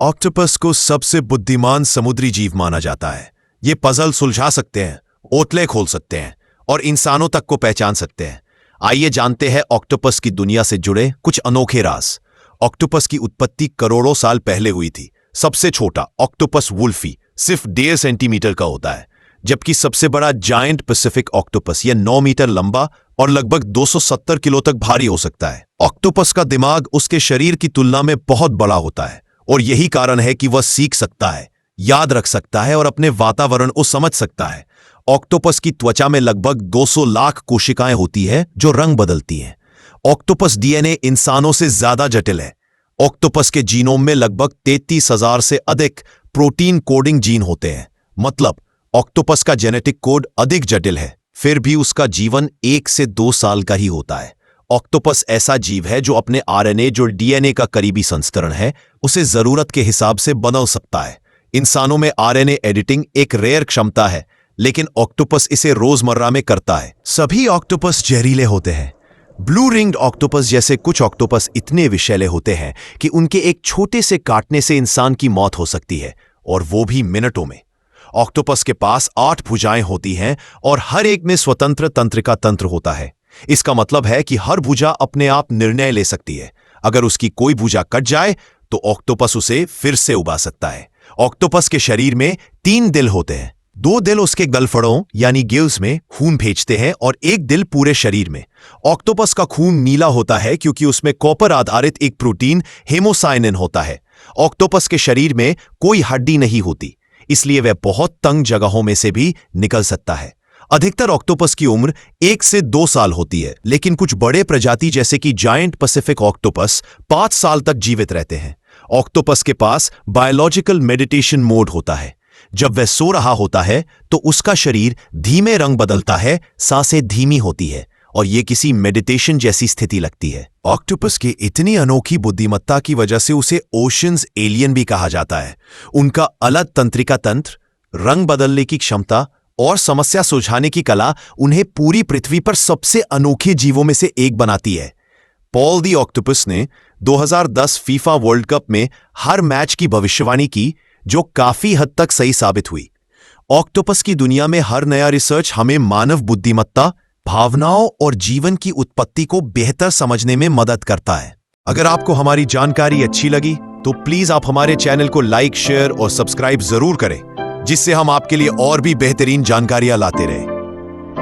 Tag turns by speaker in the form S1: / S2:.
S1: Octopus को सबसे बुद्धिमान समुद्री जीव माना जाता है। ये पजल सुलझा सकते हैं, ओतले खोल सकते हैं और इंसानों तक को पहचान सकते हैं। आइए जानते हैं ऑक्टोपस की दुनिया से जुड़े कुछ अनोखे राज। ऑक्टोपस की उत्पत्ति करोड़ों साल पहले हुई थी। सबसे छोटा ऑक्टोपस वुल्फी सिर्फ 1.5 सेंटीमीटर का होता है, जबकि सबसे बड़ा जायंट पैसिफिक ऑक्टोपस यह 9 मीटर लंबा और लगभग 270 किलो तक भारी हो सकता है। ऑक्टोपस का दिमाग उसके शरीर की तुलना में बहुत बड़ा होता है और यही कारण है कि वह सीख सकता है, याद रख सकता है और अपने वातावरण को समझ सकता है। ऑक्टोपस की त्वचा में लगभग 200 लाख कोशिकाएं होती है जो रंग बदलती हैं। ऑक्टोपस डीएनए इंसानों से ज्यादा जटिल है। ऑक्टोपस के जीनोम में लगभग 33,000 से अधिक प्रोटीन कोडिंग जीन होते हैं। मतलब ऑक्टोपस का जेनेटिक कोड अधिक जटिल है, फिर भी उसका जीवन 1 से 2 साल का ही होता है। ऑक्टोपस ऐसा जीव है जो अपने आरएनए, जो डीएनए का करीबी संस्करण है, उसे जरूरत के हिसाब से बदल सकता है। इंसानों में आरएनए एडिटिंग एक रेयर क्षमता है, लेकिन ऑक्टोपस इसे रोजमर्रा में करता है। सभी ऑक्टोपस जहरीले होते हैं। ब्लू रिंग्ड ऑक्टोपस जैसे कुछ ऑक्टोपस इतने विषैले होते हैं कि उनके एक छोटे से काटने से इंसान की मौत हो सकती है, और वो भी मिनटों में। ऑक्टोपस के पास 8 भुजाएं होती हैं और हर एक में स्वतंत्र तंत्रिका तंत्र होता है। इसका मतलब है कि हर भुजा अपने आप निर्णय ले सकती है। अगर उसकी कोई भुजा कट जाए तो ऑक्टोपस उसे फिर से उगा सकता है। ऑक्टोपस के शरीर में 3 दिल होते हैं। 2 दिल उसके गलफड़ों यानी गिल्स में खून भेजते हैं और 1 दिल पूरे शरीर में। ऑक्टोपस का खून नीला होता है क्योंकि उसमें कॉपर आधारित एक प्रोटीन हेमोसाइनिन होता है। ऑक्टोपस के शरीर में कोई हड्डी नहीं होती, इसलिए वह बहुत तंग जगहों में से भी निकल सकता है। अधिकतर ऑक्टोपस की उम्र 1 से 2 साल होती है, लेकिन कुछ बड़े प्रजाति जैसे कि जायंट पैसिफिक ऑक्टोपस 5 साल तक जीवित रहते हैं। ऑक्टोपस के पास बायोलॉजिकल मेडिटेशन मोड होता है। जब वह सो रहा होता है तो उसका शरीर धीमे रंग बदलता है, सांसें धीमी होती है और ये किसी मेडिटेशन जैसी स्थिति लगती है। ऑक्टोपस की इतनी अनोखी बुद्धिमत्ता की वजह से उसे ओशंस एलियन भी कहा जाता है। उनका अलग तंत्रिका तंत्र, रंग बदलने की क्षमता और समस्या सुलझाने की कला उन्हें पूरी पृथ्वी पर सबसे अनोखे जीवों में से एक बनाती है। पॉल द ऑक्टोपस ने 2010 फीफा वर्ल्ड कप में हर मैच की भविष्यवाणी की, जो काफी हद तक सही साबित हुई। ऑक्टोपस की दुनिया में हर नया रिसर्च हमें मानव बुद्धिमत्ता, भावनाओं और जीवन की उत्पत्ति को बेहतर समझने में मदद करता है। अगर आपको हमारी जानकारी अच्छी लगी तो प्लीज आप हमारे चैनल को लाइक, शेयर और सब्सक्राइब जरूर करें, जिससे हम आपके लिए और भी बेहतरीन जानकारियां लाते रहें।